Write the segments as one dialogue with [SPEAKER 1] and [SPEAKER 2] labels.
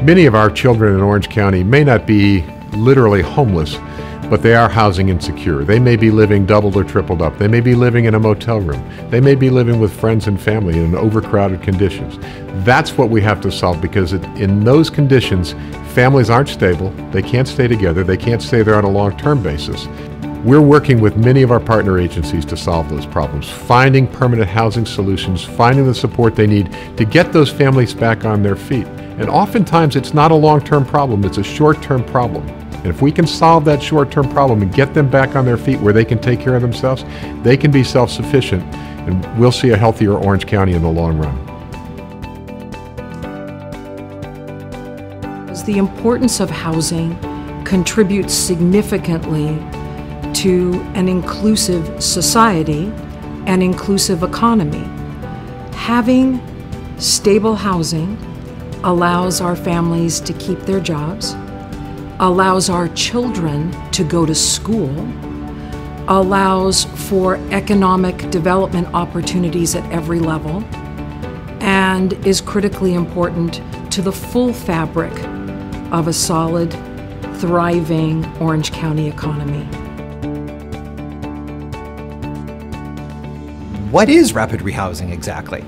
[SPEAKER 1] Many of our children in Orange County may not be literally homeless, but they are housing insecure. They may be living doubled or tripled up. They may be living in a motel room. They may be living with friends and family in overcrowded conditions. That's what we have to solve, because in those conditions, families aren't stable. They can't stay together. They can't stay there on a long-term basis. We're working with many of our partner agencies to solve those problems, finding permanent housing solutions, finding the support they need to get those families back on their feet. And oftentimes it's not a long-term problem, it's a short-term problem. And if we can solve that short-term problem and get them back on their feet where they can take care of themselves, they can be self-sufficient, and we'll see a healthier Orange County in the long run.
[SPEAKER 2] The importance of housing contributes significantly to an inclusive society and inclusive economy. Having stable housing allows our families to keep their jobs, allows our children to go to school, allows for economic development opportunities at every level, and is critically important to the full fabric of a solid, thriving Orange County economy.
[SPEAKER 3] What is rapid rehousing exactly?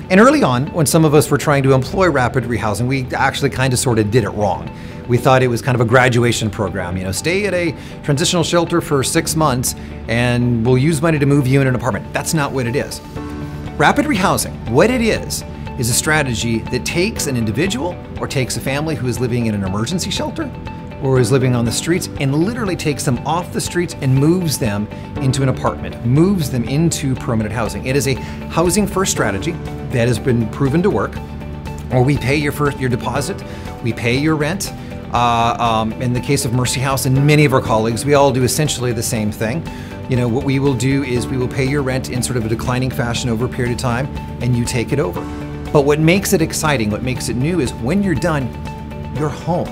[SPEAKER 3] And early on, when some of us were trying to employ rapid rehousing, we actually sort of did it wrong. We thought it was kind of a graduation program, stay at a transitional shelter for 6 months and we'll use money to move you in an apartment. That's not what it is. Rapid rehousing, what it is a strategy that takes an individual or takes a family who is living in an emergency shelter or is living on the streets and literally takes them off the streets and moves them into an apartment, moves them into permanent housing. It is a housing first strategy that has been proven to work, or we pay your deposit, we pay your rent. In the case of Mercy House and many of our colleagues, we all do essentially the same thing. What we will do is we will pay your rent in sort of a declining fashion over a period of time, and you take it over. But what makes it exciting, what makes it new, is when you're done, you're home.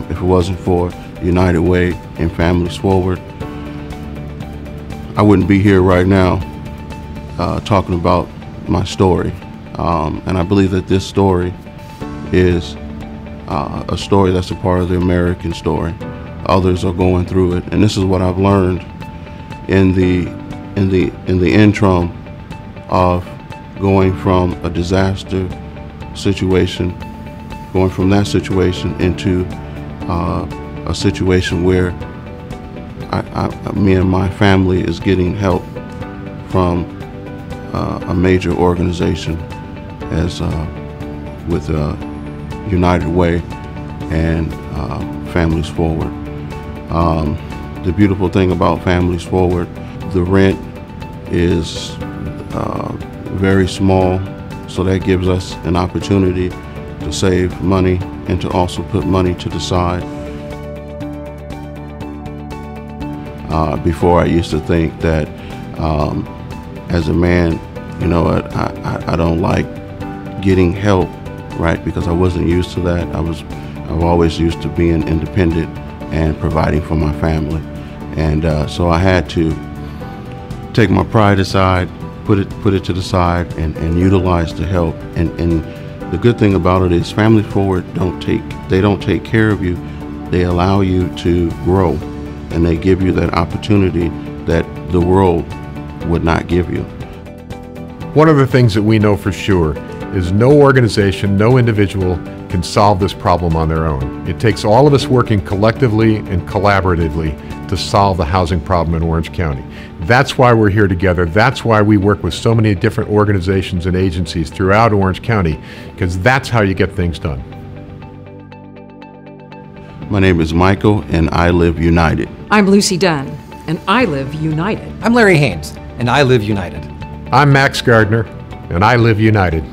[SPEAKER 4] If it wasn't for United Way and Families Forward, I wouldn't be here right now talking about my story. And I believe that this story is a story that's a part of the American story. Others are going through it, and this is what I've learned in the interim of going from a disaster situation, going from that situation into a situation where me and my family is getting help from a major organization as with United Way and Families Forward. The beautiful thing about Families Forward, the rent is very small, so that gives us an opportunity to save money and to also put money to the side. Before I used to think that as a man, I don't like getting help, right? Because I wasn't used to that. I've always used to being independent and providing for my family. And so I had to take my pride aside, put it to the side, and utilize the help. And the good thing about it is Family Forward don't take care of you. They allow you to grow, and they give you that opportunity that the world would not give you.
[SPEAKER 1] One of the things that we know for sure is no organization, no individual can solve this problem on their own. It takes all of us working collectively and collaboratively to solve the housing problem in Orange County. That's why we're here together. That's why we work with so many different organizations and agencies throughout Orange County, because that's how you get things done.
[SPEAKER 4] My name is Michael, and I live united.
[SPEAKER 2] I'm Lucy Dunn, and I live united.
[SPEAKER 3] I'm Larry Haynes, and I live united.
[SPEAKER 1] I'm Max Gardner, and I live united.